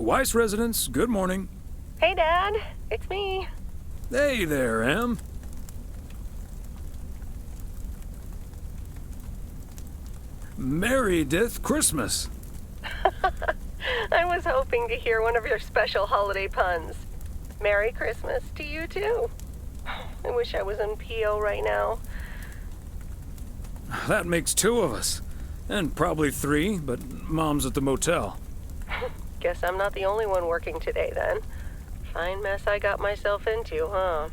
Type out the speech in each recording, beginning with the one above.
Weiss residence, good morning. Hey, Dad. It's me. Hey there, Em. Merry-dith Christmas. I was hoping to hear one of your special holiday puns. Merry Christmas to you, too. I wish I was in PO right now. That makes 2 of us. And probably 3, but Mom's at the motel. Guess I'm not the only one working today, then. Fine mess I got myself into, huh?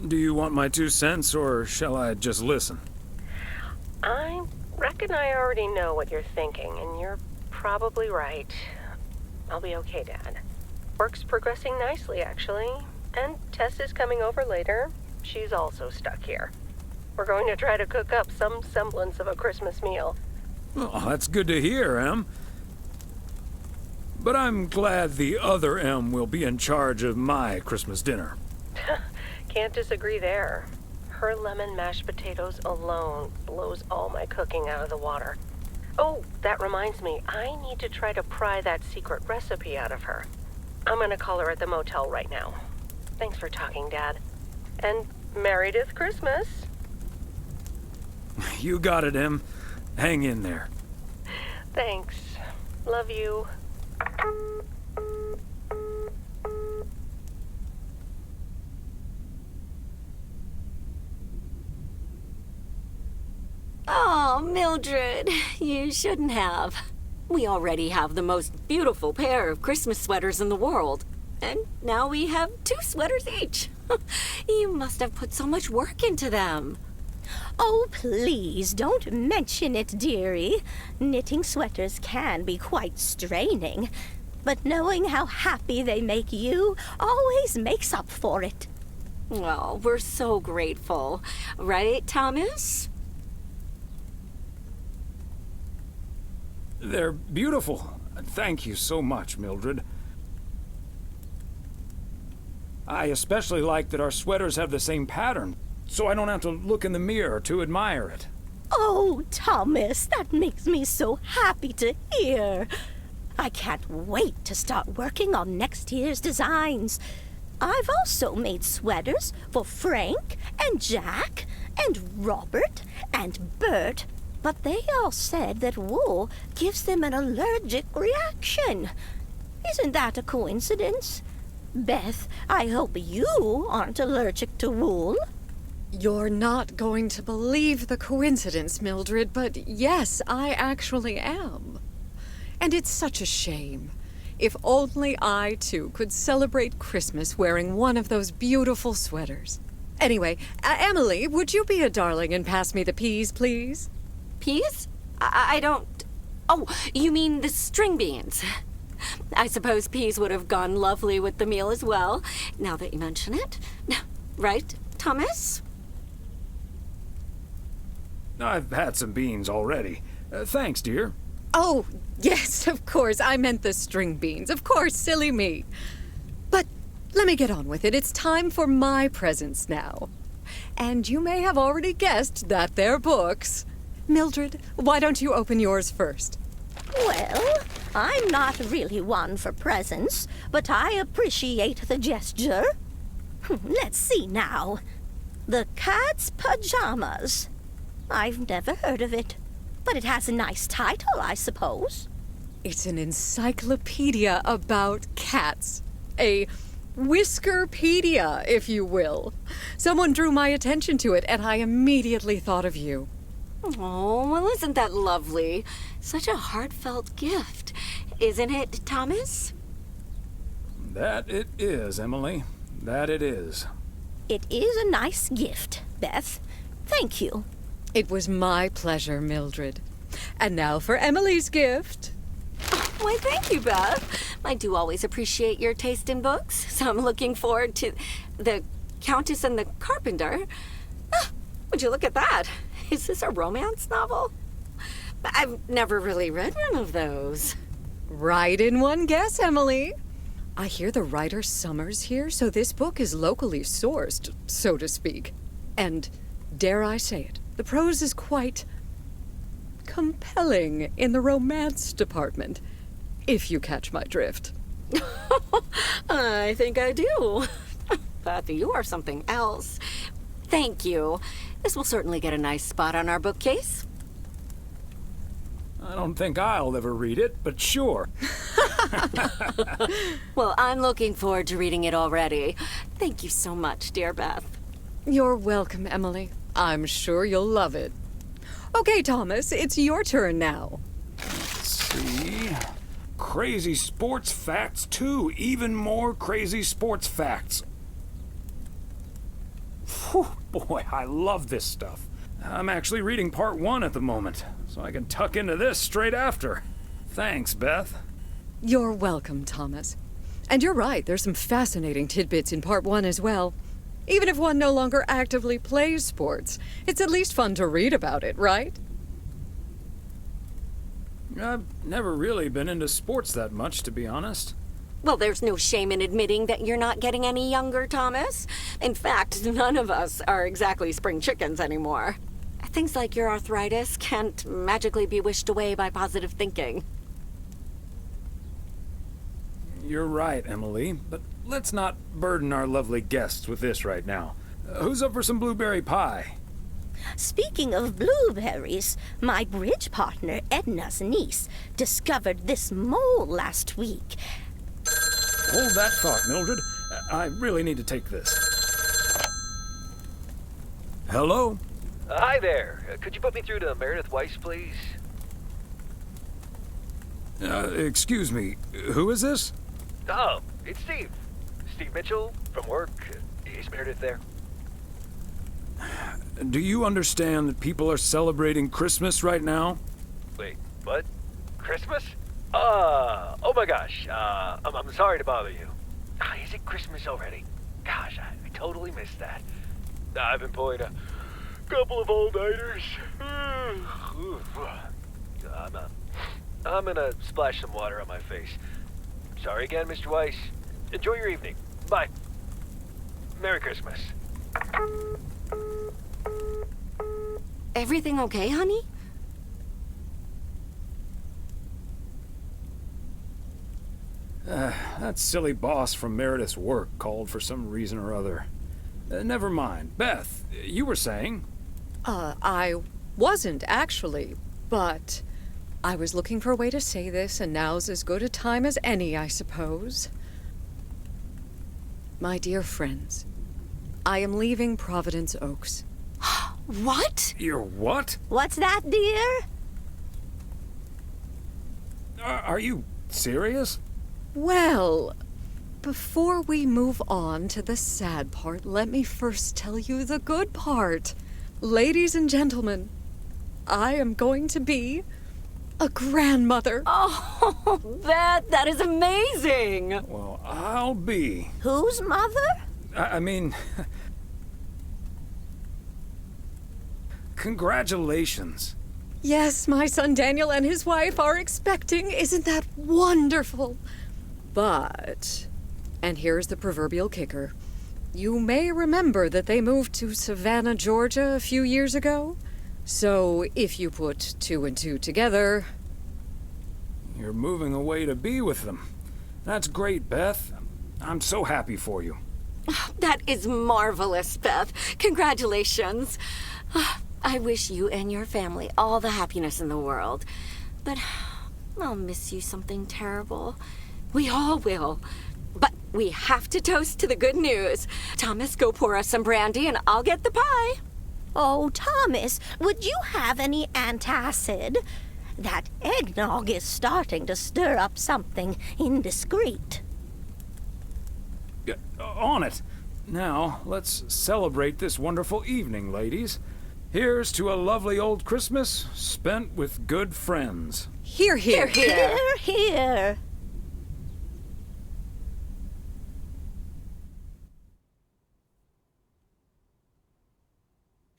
Do you want my 2 cents, or shall I just listen? I reckon I already know what you're thinking, and you're probably right. I'll be okay, Dad. Work's progressing nicely, actually. And Tess is coming over later. She's also stuck here. We're going to try to cook up some semblance of a Christmas meal. Oh, that's good to hear, Em. But I'm glad the other Em will be in charge of my Christmas dinner. Can't disagree there. Her lemon mashed potatoes alone blows all my cooking out of the water. Oh, that reminds me, I need to try to pry that secret recipe out of her. I'm gonna call her at the motel right now. Thanks for talking, Dad. And Merry-dith Christmas. You got it, Em. Hang in there. Thanks. Love you. Oh, Mildred, you shouldn't have. We already have the most beautiful pair of Christmas sweaters in the world. And now we have 2 sweaters each. You must have put so much work into them. Oh, please, don't mention it, dearie. Knitting sweaters can be quite straining, but knowing how happy they make you always makes up for it. Well, we're so grateful. Right, Thomas? They're beautiful. Thank you so much, Mildred. I especially like that our sweaters have the same pattern, so I don't have to look in the mirror to admire it. Oh, Thomas, that makes me so happy to hear. I can't wait to start working on next year's designs. I've also made sweaters for Frank and Jack and Robert and Bert, but they all said that wool gives them an allergic reaction. Isn't that a coincidence? Beth, I hope you aren't allergic to wool. You're not going to believe the coincidence, Mildred, but yes, I actually am. And it's such a shame. If only I, too, could celebrate Christmas wearing one of those beautiful sweaters. Anyway, Emily, would you be a darling and pass me the peas, please? Peas? I don't... Oh, you mean the string beans. I suppose peas would have gone lovely with the meal as well, now that you mention it. Right, Thomas? I've had some beans already. Thanks, dear. Oh, yes, of course. I meant the string beans. Of course, silly me. But let me get on with it. It's time for my presents now. And you may have already guessed that they're books. Mildred, why don't you open yours first? Well, I'm not really one for presents, but I appreciate the gesture. Let's see now. The Cat's Pajamas. I've never heard of it, but it has a nice title, I suppose. It's an encyclopedia about cats. A Whiskerpedia, if you will. Someone drew my attention to it, and I immediately thought of you. Oh, well, isn't that lovely? Such a heartfelt gift. Isn't it, Thomas? That it is, Emily. That it is. It is a nice gift, Beth. Thank you. It was my pleasure, Mildred. And now for Emily's gift. Why, thank you, Beth. I do always appreciate your taste in books, so I'm looking forward to The Countess and the Carpenter. Would you look at that? Is this a romance novel? I've never really read one of those. Right in one guess, Emily. I hear the writer Summers here, so this book is locally sourced, so to speak. And, dare I say it, the prose is quite compelling in the romance department. if you catch my drift. I think I do. Beth, you are something else. Thank you. This will certainly get a nice spot on our bookcase. I don't think I'll ever read it, but sure. Well, I'm looking forward to reading it already. Thank you so much, dear Beth. You're welcome, Emily. I'm sure you'll love it. Okay, Thomas, it's your turn now. Let's see. Crazy sports facts 2. Even more crazy sports facts. Whew, boy, I love this stuff. I'm actually reading part 1 at the moment, so I can tuck into this straight after. Thanks, Beth. You're welcome, Thomas. And you're right, there's some fascinating tidbits in part 1 as well. Even if one no longer actively plays sports, it's at least fun to read about it, right? I've never really been into sports that much, to be honest. Well, there's no shame in admitting that you're not getting any younger, Thomas. In fact, none of us are exactly spring chickens anymore. Things like your arthritis can't magically be wished away by positive thinking. You're right, Emily, but let's not burden our lovely guests with this right now. Who's up for some blueberry pie? Speaking of blueberries, my bridge partner Edna's niece discovered this mole last week. Hold that thought, Mildred. I really need to take this. Hello? Hi there. Could you put me through to Meredith Weiss, please? Excuse me, who is this? Oh, it's Steve. Steve Mitchell from work. Is Meredith there? Do you understand that people are celebrating Christmas right now? Wait, what? Christmas? Oh my gosh. I'm sorry to bother you. Is it Christmas already? Gosh, I totally missed that. I've been pulling a couple of all-nighters. I'm gonna splash some water on my face. Sorry again, Mr. Weiss. Enjoy your evening. Bye. Merry Christmas. Everything okay, honey? That silly boss from Meredith's work called for some reason or other. Never mind. Beth, you were saying? I wasn't actually, but I was looking for a way to say this, and now's as good a time as any, I suppose. My dear friends, I am leaving Providence Oaks. What? You're what? What's that, dear? Are you serious? Well, before we move on to the sad part, let me first tell you the good part. Ladies and gentlemen, I am going to be a grandmother. Oh, Beth, that is amazing! Well, I'll be. Whose mother? I mean... Congratulations. Yes, my son Daniel and his wife are expecting. Isn't that wonderful? But, and here's the proverbial kicker, you may remember that they moved to Savannah, Georgia a few years ago. So if you put 2 and 2 together... You're moving away to be with them. That's great, Beth. I'm so happy for you. That is marvelous, Beth. Congratulations. I wish you and your family all the happiness in the world. But I'll miss you something terrible. We all will. But we have to toast to the good news. Thomas, go pour us some brandy and I'll get the pie. Oh, Thomas, would you have any antacid? That eggnog is starting to stir up something indiscreet. On it. Now, let's celebrate this wonderful evening, ladies. Here's to a lovely old Christmas spent with good friends. Hear, hear, hear. Hear, hear.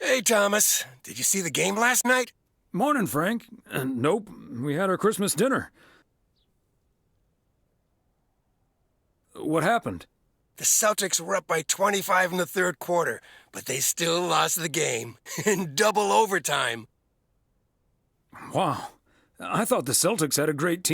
Hey, Thomas. Did you see the game last night? Morning, Frank. Nope, we had our Christmas dinner. What happened? The Celtics were up by 25 in the third quarter, but they still lost the game in double overtime. Wow. I thought the Celtics had a great team.